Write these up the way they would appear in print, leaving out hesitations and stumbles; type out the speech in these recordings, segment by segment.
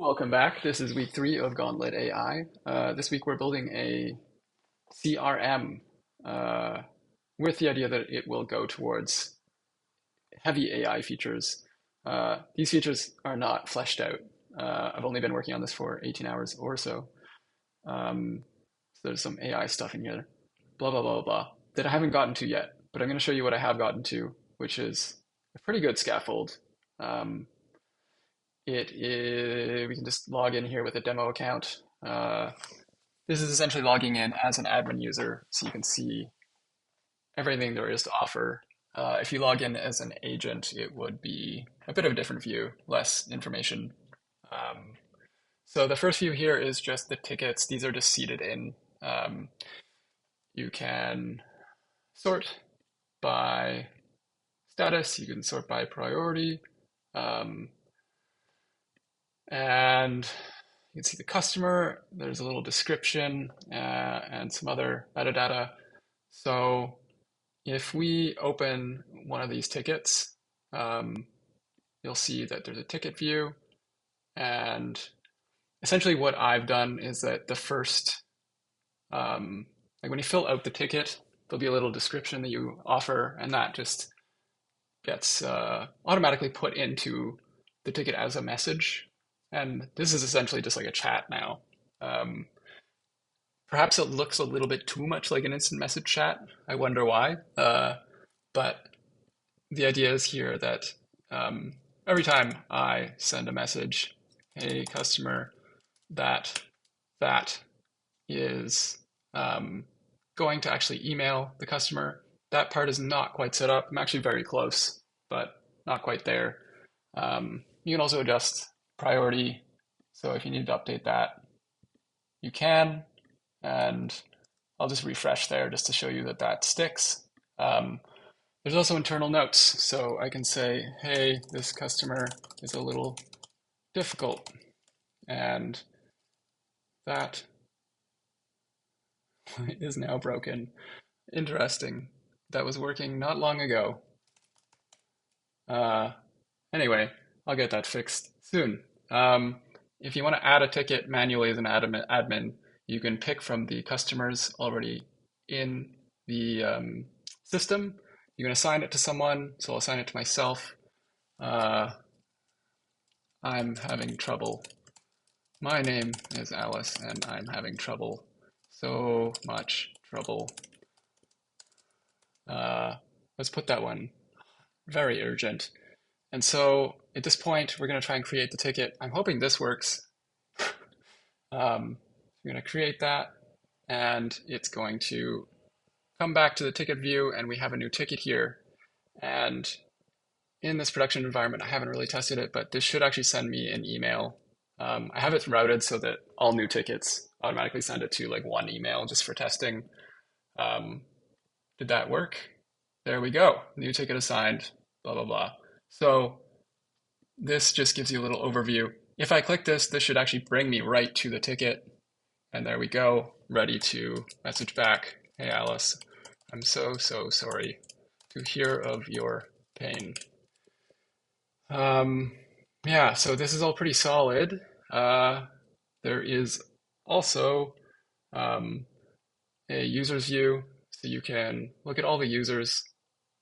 Welcome back. This is week 3 of Gauntlet AI. This week we're building a CRM with the idea that it will go towards heavy AI features. These features are not fleshed out. I've only been working on this for 18 hours or so. So there's some AI stuff in here, blah, blah, blah, blah, that I haven't gotten to yet. But I'm going to show you what I have gotten to, which is a pretty good scaffold. Um, we can just log in here with a demo account. This is essentially logging in as an admin user, so you can see everything there is to offer. If you log in as an agent, it would be a bit of a different view, less information. Um, so the first view here is just the tickets. These are just seated in. You can sort by status. You can sort by priority. Um, and you can see the customer. There's a little description and some other metadata. So if we open one of these tickets, you'll see that there's a ticket view. And essentially what I've done is that the first, like when you fill out the ticket, there'll be a little description that you offer, and that just gets automatically put into the ticket as a message. And this is essentially just like a chat now. Um, Perhaps it looks a little bit too much like an instant message chat. I wonder why. But the idea is here that every time I send a message, hey customer, that is going to actually email the customer. That part is not quite set up. I'm actually very close, but not quite there. You can also adjust priority. So if you need to update that, you can. And I'll just refresh there just to show you that that sticks. There's also internal notes. So I can say, hey, this customer is a little difficult. And that is now broken. Interesting. That was working not long ago. Uh, anyway, I'll get that fixed soon. If you want to add a ticket manually as an admin, you can pick from the customers already in the system. You can assign it to someone, so I'll assign it to myself. Uh, I'm having trouble. My name is Alice, and I'm having trouble. So much trouble. Let's put that one. Very urgent. And so at this point, we're going to try and create the ticket. I'm hoping this works. We're going to create that, and it's going to come back to the ticket view, and we have a new ticket here. And in this production environment, I haven't really tested it, but this should actually send me an email. I have it routed so that all new tickets automatically send it to like one email just for testing. Did that work? There we go. New ticket assigned, blah, blah, blah. So this just gives you a little overview. If I click this, this should actually bring me right to the ticket. And there we go, ready to message back. Hey, Alice, I'm so sorry to hear of your pain. Yeah, so this is all pretty solid. There is also a user's view, so you can look at all the users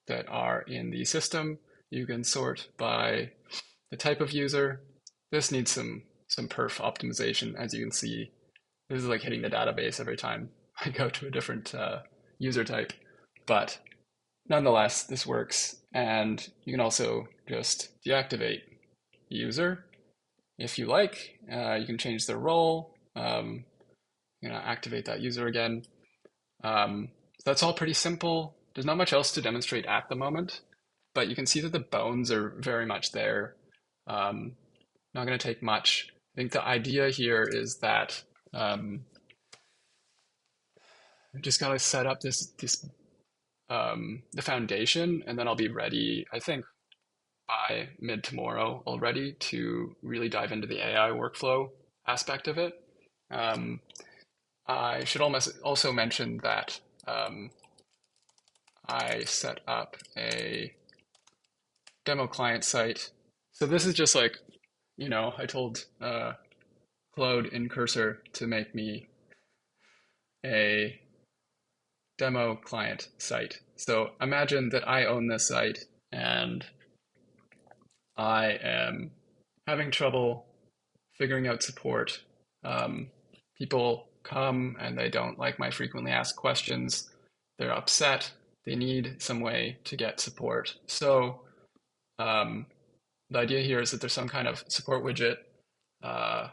that are in the system. You can sort by the type of user. This needs some perf optimization, as you can see. This is like hitting the database every time I go to a different user type. But nonetheless, this works. And you can also just deactivate the user if you like. You can change their role, activate that user again. So that's all pretty simple. There's not much else to demonstrate at the moment, but you can see that the bones are very much there. Not going to take much. I think the idea here is that I'm just gonna set up the foundation, and then I'll be ready, I think, by mid tomorrow already to really dive into the AI workflow aspect of it. I should also mention that I set up a demo client site. So this is just like, I told Claude in Cursor to make me a demo client site. So imagine that I own this site and I am having trouble figuring out support. Um, People come and they don't like my frequently asked questions. They're upset. They need some way to get support. So um, the idea here is that there's some kind of support widget, uh,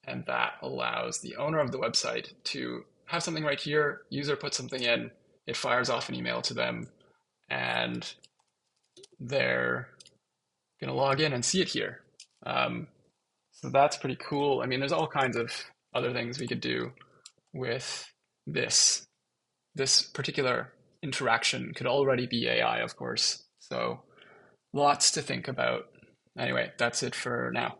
and that allows the owner of the website to have something right here. User puts something in, it fires off an email to them, and they're going to log in and see it here. Um, so that's pretty cool. I mean, there's all kinds of other things we could do with this. This particular interaction could already be AI, of course. So lots to think about. Anyway, that's it for now.